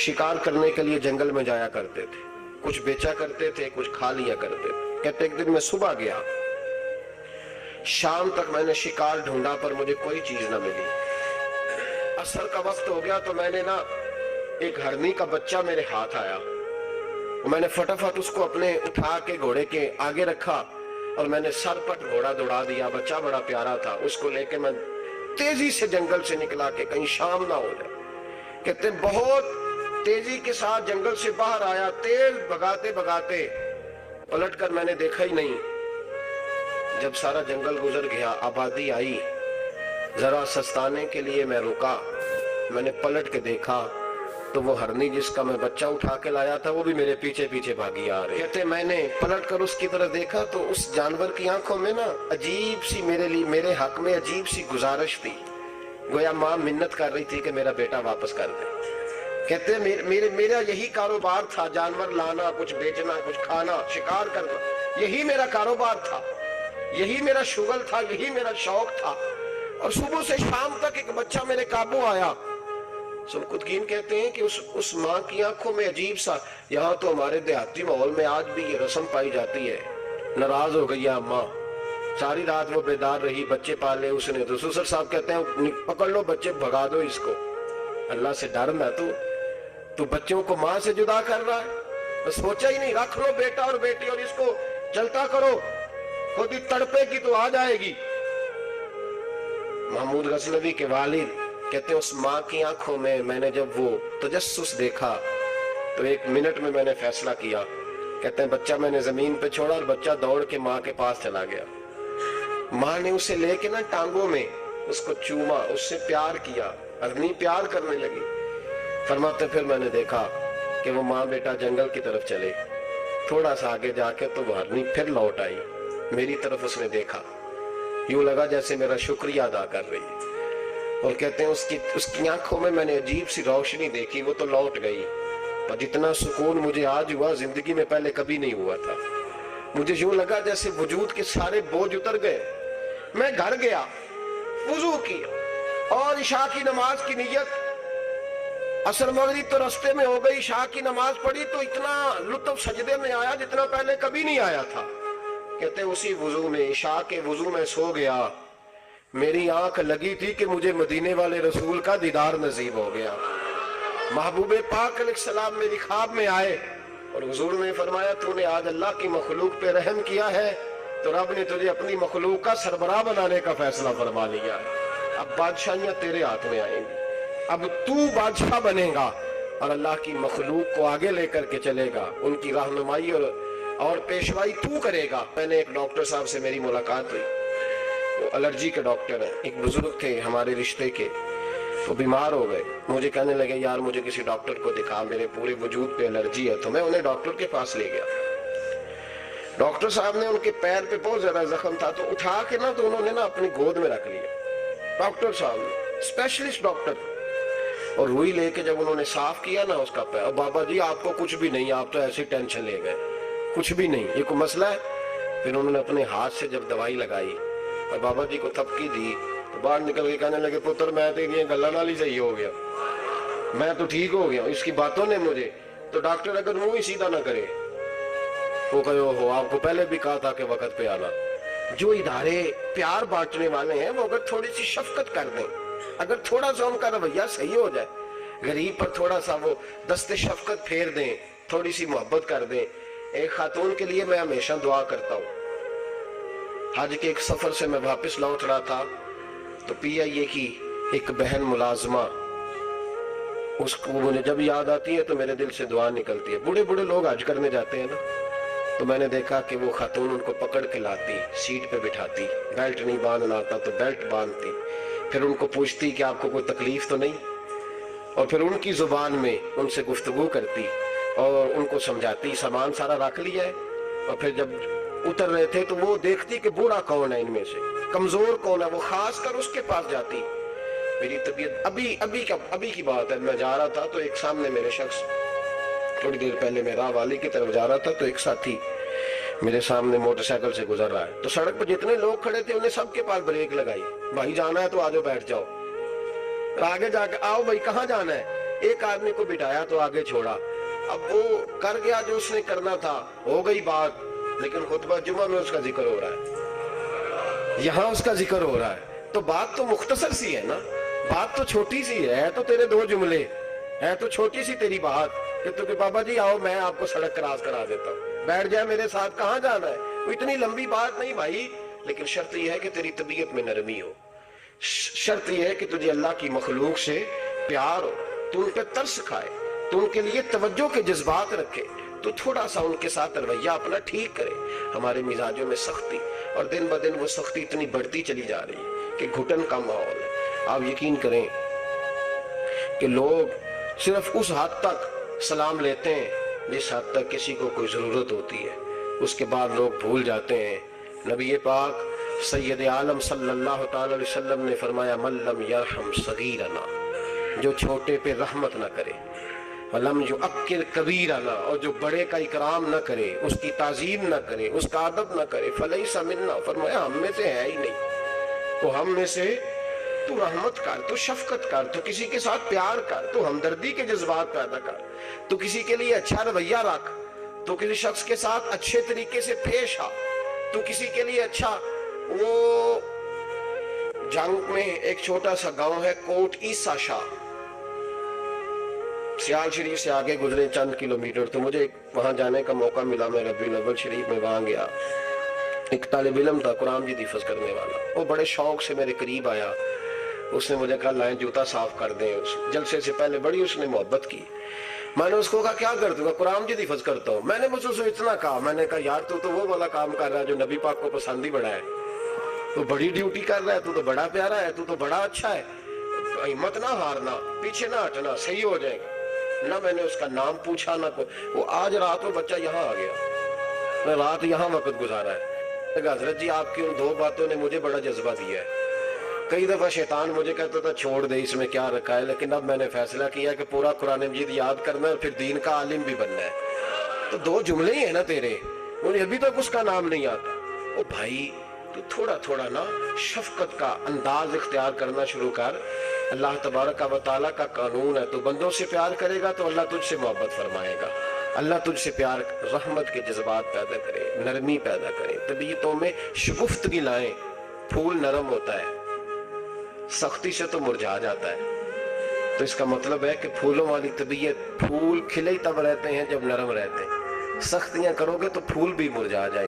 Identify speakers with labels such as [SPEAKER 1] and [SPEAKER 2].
[SPEAKER 1] शिकार करने के लिए जंगल में जाया करते थे, कुछ बेचा करते थे, कुछ खा लिया करते थे। कहते एक दिन मैं सुबह गया, शाम तक मैंने शिकार ढूंढा पर मुझे कोई चीज ना मिली। असर का वक्त हो गया तो मैंने ना एक हरनी का बच्चा मेरे हाथ आया, मैंने फटाफट उसको अपने उठा के घोड़े के आगे रखा और मैंने सरपट घोड़ा दौड़ा दिया। बच्चा बड़ा प्यारा था, उसको लेके मैं तेजी से जंगल से निकला कि कहीं शाम ना हो जाए। कहते बहुत तेजी के साथ जंगल से बाहर आया, तेज भगाते भगाते पलटकर मैंने देखा ही नहीं। जब सारा जंगल गुजर गया, आबादी आई, जरा सस्ताने के लिए मैं रुका, मैंने पलट के देखा तो वो हरनी जिसका मैं बच्चा उठा के लाया था वो भी मेरे पीछे पीछे भागी आ रही। कहते मैंने पलट कर उसकी तरफ देखा तो उस जानवर की आंखों में ना अजीब सी मेरे लिए, मेरे हक में अजीब सी गुजारिश थी, गोया माँ मिन्नत कर रही थी कि मेरा बेटा वापस कर दे। कहते मेरा यही कारोबार था, जानवर लाना, कुछ बेचना, कुछ खाना, शिकार करना, यही मेरा कारोबार था, यही मेरा शुगल था, यही मेरा शौक था। और सुबह से शाम तक एक बच्चा मेरे काबू आया। सुनकुतगीन कहते हैं कि उस माँ की आंखों में अजीब सा, यहाँ तो हमारे देहाती माहौल में आज भी ये रस्म पाई जाती है, नाराज हो गई है अम्मा, सारी रात वो बेदार रही, बच्चे पाले उसने। तो ससुर साहब कहते हैं पकड़ लो बच्चे, भगा दो इसको, अल्लाह से डर ना तू बच्चों को माँ से जुदा कर रहा है। तो सोचा ही नहीं, रख लो बेटा और बेटी और इसको चलता करो, खुद ही तड़पेगी तो आ जाएगी। महमूद गजनवी के वालिद कहते हैं उस माँ की आंखों में मैंने जब वो तजस्सुस देखा तो एक मिनट में मैंने फैसला किया। कहते हैं बच्चा मैंने जमीन पे छोड़ा और बच्चा दौड़ के माँ के पास चला गया। माँ ने उसे लेके ना टांगों में उसको चूमा, उससे प्यार किया, अग्नि प्यार करने लगी। फरमाते फिर मैंने देखा कि वो माँ बेटा जंगल की तरफ चले, थोड़ा सा आगे जाके तो वो हरनी फिर लौट आई, मेरी तरफ उसने देखा, यूं लगा जैसे मेरा शुक्रिया अदा कर रही है। और कहते हैं उसकी आंखों में मैंने अजीब सी रोशनी देखी, वो तो लौट गई, पर जितना सुकून मुझे आज हुआ जिंदगी में पहले कभी नहीं हुआ था। मुझे यूं लगा जैसे वजूद के सारे बोझ उतर गए। मैं घर गया, वुजू किया और इशा की नमाज की नियत, असर मगरिब तो रास्ते में हो गई, इशा की नमाज पढ़ी तो इतना लुत्फ सजदे में आया जितना पहले कभी नहीं आया था। कहते उसी वुजू में, इशा के वुजू में सो गया। मेरी आंख लगी थी कि मुझे मदीने वाले रसूल का दीदार नसीब हो गया। महबूब पाक अलैहिस्सलाम मेरी ख्वाब में आए और हुजूर ने फरमाया तूने आज अल्लाह की मखलूक पे रहम किया है तो रब ने तुझे अपनी मखलूक का सरबराह बनाने का फैसला फरमा लिया है। अब बादशाहियां तेरे हाथ में आएंगी, अब तू बादशाह बनेगा और अल्लाह की मखलूक को आगे लेकर के चलेगा, उनकी रहनुमाई और पेशवाई तू करेगा। मैंने एक डॉक्टर साहब से मेरी मुलाकात हुई, वो एलर्जी के डॉक्टर हैं, एक बुजुर्ग थे हमारे रिश्ते के, वो बीमार हो गए। मुझे कहने लगे यार मुझे किसी डॉक्टर को दिखा, मेरे पूरे वजूद पे एलर्जी है। तो मैं उन्हें डॉक्टर के पास ले गया। डॉक्टर साहब ने उनके पैर पे बहुत ज्यादा जख्म था तो उठा के ना तो उन्होंने ना अपनी गोद में रख लिया। डॉक्टर साहब स्पेशलिस्ट डॉक्टर, और रुई लेके जब उन्होंने साफ किया ना उसका पैर, बाबा जी आपको कुछ भी नहीं, आप तो ऐसी टेंशन ले गए, कुछ भी नहीं, ये कोई मसला है। फिर उन्होंने अपने हाथ से जब दवाई लगाई और बाबा जी को थपकी दी तो बाहर निकल के कहने लगे पुत्र मैं तो ये गल्ला नाल ही सही हो गया, मैं तो ठीक हो गया इसकी बातों ने मुझे। तो डॉक्टर अगर मुंह ही सीधा ना करे, वो कहे हो आपको पहले भी कहा था कि वक्त पे आना। जो इदारे प्यार बांटने वाले हैं वो अगर थोड़ी सी शफकत कर दें, अगर थोड़ा सा उनका रवैया सही हो जाए, गरीब पर थोड़ा सा वो दस्ते शफकत फेर दें, थोड़ी सी मोहब्बत कर दें। एक खातून के लिए मैं हमेशा दुआ करता हूँ। हज के एक सफर से मैं वापस लौट रहा था तो PIA की एक बहन मुलाजमा, उसको मुझे जब याद आती है तो मेरे दिल से दुआ निकलती है। बूढ़े बूढ़े लोग हज करने जाते हैं ना, तो मैंने देखा कि वो खातून उनको पकड़ के लाती, सीट पे बिठाती, बेल्ट नहीं बांधना आता तो बेल्ट बांधती, फिर उनको पूछती कि आपको कोई तकलीफ तो नहीं, और फिर उनकी जुबान में उनसे गुफ्तगू करती और उनको समझाती सामान सारा रख लिया है। और फिर जब उतर रहे थे तो वो देखती कि बूढ़ा कौन है इनमें से, कमजोर कौन है, वो खास कर उसके पास जाती। मेरी तबीयत अभी की बात है, मैं जा रहा था तो एक सामने मेरे शख्स, थोड़ी देर पहले मैं राह वाली की तरफ जा रहा था तो एक साथी मेरे सामने मोटरसाइकिल से गुजर रहा है। तो सड़क पर जितने लोग खड़े थे उन्हें सबके पास ब्रेक लगाई, भाई जाना है तो आ जाओ बैठ जाओ, आगे जाके आओ भाई कहाँ जाना है, ایک آدمی کو بٹھایا تو آگے چھوڑا، اب وہ کر گیا جو اس نے کرنا تھا، ہو گئی بات، لیکن خطبہ جمعہ میں اس کا ذکر ہو رہا ہے، یہاں اس کا ذکر ہو رہا ہے، تو بات تو مختصر سی ہے نا، بات تو چھوٹی سی ہے تو تیرے 2 جملے ہے، تو چھوٹی سی تیری بات کہ تو کہ بابا جی آؤ میں آپ کو سڑک کراس کرا دیتا ہوں، بیٹھ جائے میرے ساتھ، کہاں جانا ہے، وہ اتنی لمبی بات نہیں بھائی، لیکن شرط یہ ہے کہ تیری طبیعت میں نرمی ہو، شرط یہ ہے کہ تجھے اللہ کی مخلوق سے پیار ہو، تو ان پہ ترس کھائے، تو ان کے لیے توجہ کے جذبات رکھے، تو تھوڑا سا ان کے ساتھ رویہ اپنا ٹھیک کرے۔ ہمارے مزاجوں میں سختی، اور دن بدن وہ سختی اتنی بڑھتی چلی جا رہی ہے کہ گھٹن کا ماحول ہے۔ آپ یقین کریں کہ لوگ صرف اس حد تک سلام لیتے ہیں جس حد تک کسی کو کوئی ضرورت ہوتی ہے، اس کے بعد لوگ بھول جاتے ہیں۔ نبی پاک سید عالم صلی اللہ تعالی علیہ وسلم نے فرمایا من لم یرحم صغیرنا، جو چھوٹے پہ رحمت نہ کرے، ولم یؤکر کبیرنا، اور جو بڑے کا اکرام نہ کرے، اس کی تعظیم نہ کرے، اس کا ادب نہ کرے، فلیس منا، فرمایا ہم میں سے ہے ہی نہیں۔ تو ہم میں سے تو رحمت کر، تو شفقت کر، تو کسی کے ساتھ پیار کر، تو ہمدردی کے جذبات پیدا کر، تو کسی کے لیے اچھا رویہ رکھ، تو کسی شخص کے ساتھ اچھے طریقے سے پیش آ، تو کسی کے لیے اچھا۔ وہ جنگ میں ایک چھوٹا سا گاؤں ہے کوٹ عیسیٰ شاہ، سیال شریف سے آگے گزرے چند کلومیٹر، تو مجھے وہاں جانے کا موقع ملا، میں ربیع الاول شریف میں وہاں گیا۔ ایک طالب علم تھا قرآن مجید حفظ کرنے والا، وہ بڑے شوق سے میرے قریب آیا، اس نے مجھے کہا لائیں جوتا صاف کر دیں، جلسے سے پہلے بڑی اس نے محبت کی۔ میں نے اس کو کہا کیا کرتے ہو؟ قرآن مجید حفظ کرتا ہوں۔ میں نے مجھ سے اتنا کہا، میں نے کہا یار تو وہ والا کام کر رہا ہے جو نبی پاک کو پسند ہی بڑا ہے، تو بڑی ڈیوٹی کر رہا ہے، تو بڑا پیارا ہے، تو بڑا اچھا ہے، ہمت نہ ہارنا، پیچھے نہ ہٹنا، صحیح ہو جائے گا۔ نہ میں نے اس کا نام پوچھا، نہ وہ آج رات وہ بچہ یہاں آ گیا، میں رات یہاں وقت گزارا ہے۔ حضرت جی آپ کی ان 2 باتوں نے مجھے بڑا جذبہ دیا ہے۔ کئی دفعہ شیطان مجھے کہتا تھا چھوڑ دے، اس میں کیا رکھا ہے، لیکن اب میں نے فیصلہ کیا کہ پورا قرآن مجید یاد کرنا ہے اور پھر دین کا عالم بھی بننا ہے۔ تو 2 جملے ہی ہیں نا تیرے، مجھے ابھی تک اس کا نام نہیں آتا۔ او بھائی تو تھوڑا تھوڑا نا شفقت کا انداز اختیار کرنا شروع کر۔ اللہ تبارک و تعالیٰ کا قانون ہے، تو بندوں سے پیار کرے گا تو اللہ تجھ سے محبت فرمائے گا، اللہ تجھ سے پیار، رحمت کے جذبات پیدا کرے، نرمی پیدا کرے، طبیعتوں میں شگفتگی لائیں۔ پھول نرم ہوتا ہے، سختی سے تو مرجھا جاتا ہے، تو اس کا مطلب ہے کہ پھولوں والی طبیعت، پھول کھلے تب رہتے ہیں جب نرم رہتے ہیں، سختیاں کرو گے تو پھول بھی مرجھا جائیں۔